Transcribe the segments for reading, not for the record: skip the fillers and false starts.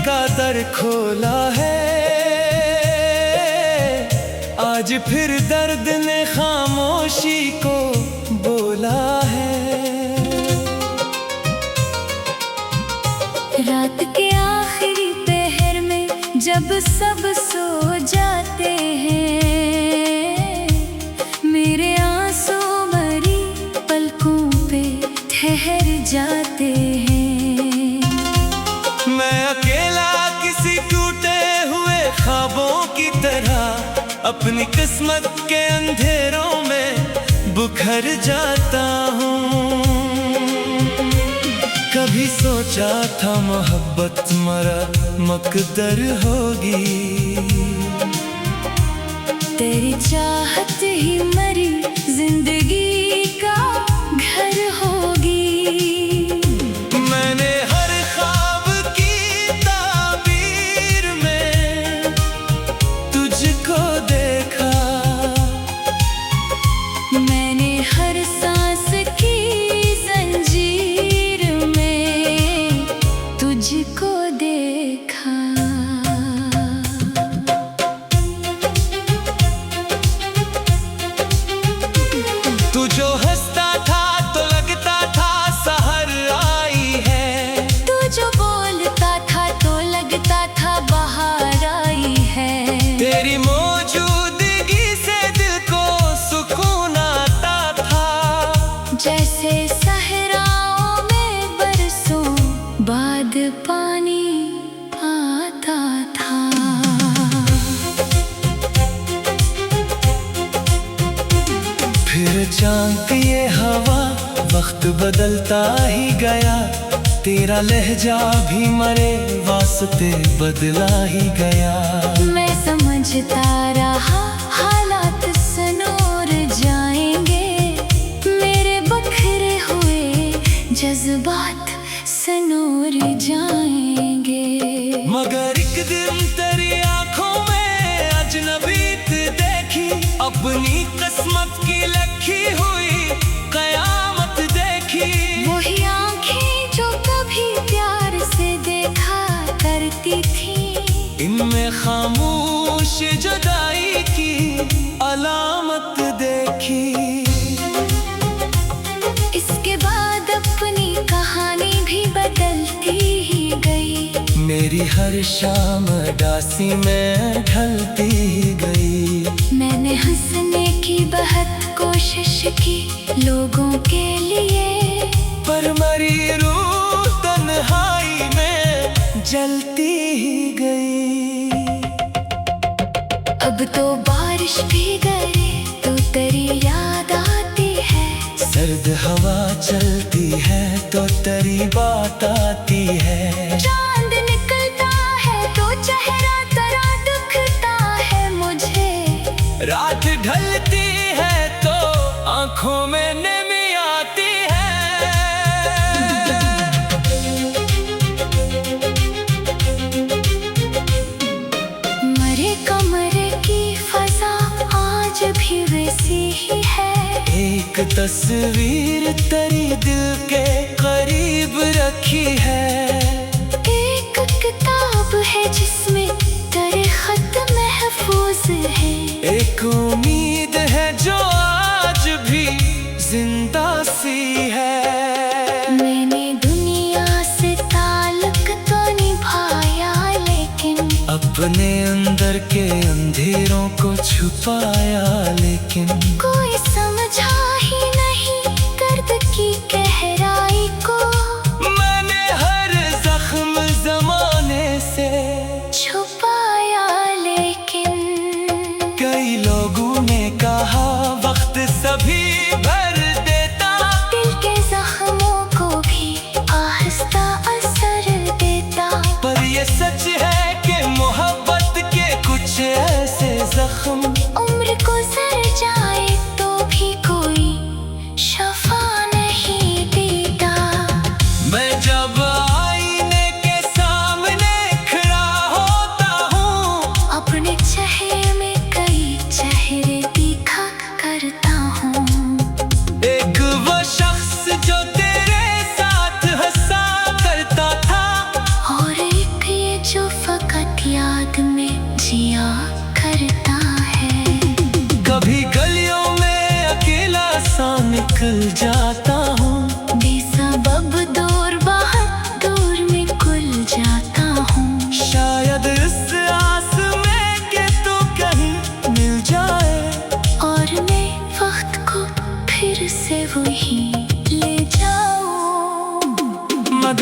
का दर खोला है, आज फिर दर्द ने खामोशी को बोला है। रात के आखिरी पहर में जब सब सो जाते हैं, मेरे आंसू भरी पलकों पे ठहर जाते हैं। मैं अकेला किसी टूटे हुए ख्वाबों की तरह अपनी किस्मत के अंधेरों में बुखर जाता हूँ। कभी सोचा था मोहब्बत मरा मकदर होगी, तेरी चाहत ही मरी जिंदगी का घर होगी। मैंने हर ख्वाब की ताबीर में तुझको देखा, मैंने हर सांस की जंजीर में तुझको देखा। तू जो हंसता था तो लगता था सहर आई है, तू जो बोलता था तो लगता था बाहर आई है। तेरी मौजूदगी से दिल को सुकून आता था, जैसे सहराओं में बरसों बाद पानी आता था। फिर चांद ये हवा वक्त बदलता ही गया, तेरा लहजा भी मरे वास्ते बदला ही गया। मैं समझता रहा हालात सनोर जाएंगे, मेरे बखरे हुए जज्बात सनोर जाएंगे। मगर एक दिन तेरी आंखों में अजनबीत देखी, अपनी किस्मत की लिखी हुई कयामत देखी। वही आंखें जो कभी प्यार से देखा करती थी, इनमें खामोश जुदाई की अलामत देखी। इसके बाद अपनी कहानी भी बदलती ही गई, मेरी हर शाम उदासी में ढलती ही गई। मैंने हंसने की बहुत कोशिश की लोगों के लिए, पर मरी रूह तन्हाई में जलती ही गई। अब तो बारिश भी गिरे तो तेरी याद आती है, सर्द हवा चलती है तो तेरी बात आती है। चांद निकलता है तो चेहरा तेरा दुखता है मुझे, रात ढलती है तो आंखों में नमी आती है। मरे कमरे की फजा आज भी वैसी ही है, एक तस्वीर तेरी दिल के करीब रखी है। एक किताब है जिसमें तेरे खत महफूज है, एक उम्मीद है जो आज भी जिंदा सी है। मैंने दुनिया से ताल्लुक तो निभाया, लेकिन अपने अंदर के अंधेरों को छुपाया, लेकिन कोई समझा ही नहीं दर्द की गहराई को। मैंने हर जख्म जमाने से छुपाया, लेकिन कई लोगों ने कहा वक्त सभी भर देता, दिल के जख्मों को भी आहिस्ता असर देता। पर ये सच है कि मोहब्बत के कुछ ऐसे जख्म उम्र गुजर जाए तो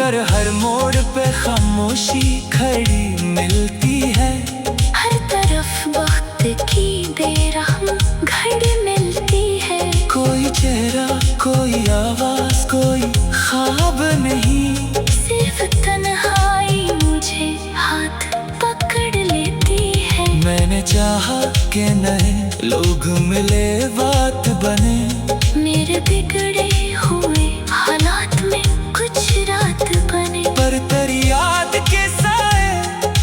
मगर हर मोड़ पे खामोशी खड़ी मिलती है। हर तरफ वक्त की बेरहम घड़ी मिलती है। कोई चेहरा, कोई आवाज, कोई ख्वाब नहीं, सिर्फ तन्हाई मुझे हाथ पकड़ लेती है। मैंने चाहा कि नए लोग मिले, बात बने। मेरे बिगड़े हुए हालात में कुछ रात बने। पर तेरी याद के साए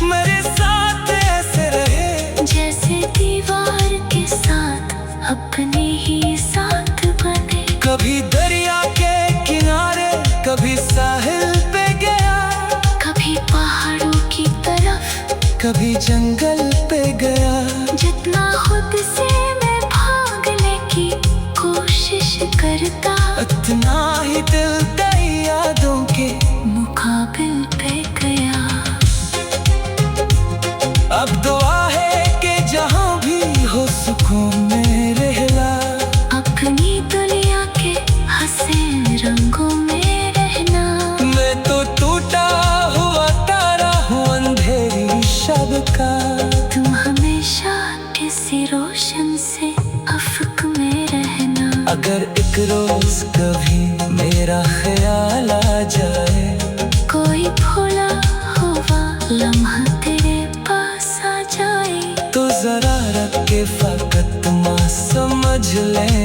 मेरे साथ ऐसे रहे, जैसे दीवार के साथ अपने ही साथ बने। कभी दरिया के किनारे, कभी साहिल पे गया, कभी पहाड़ों की तरफ, कभी जंगल पे गया। जितना खुद से मैं भागने की कोशिश करता, इतना ही दिल तेरी यादों के मुकाबिल पे गया। अब दुआ है कि जहाँ भी हो सुकून में रहना, अपनी दुनिया के हसीन रंगों में रहना। मैं तो टूटा हुआ तारा हूँ अंधेरी शब का। तुम हमेशा किसी रोशन से अफक में रहना। अगर एक रोज कभी मेरा ख्याल आ जाए, कोई भूला हुआ लम्हा तेरे पास आ जाए, तो जरा रख के फकत माँ समझ ले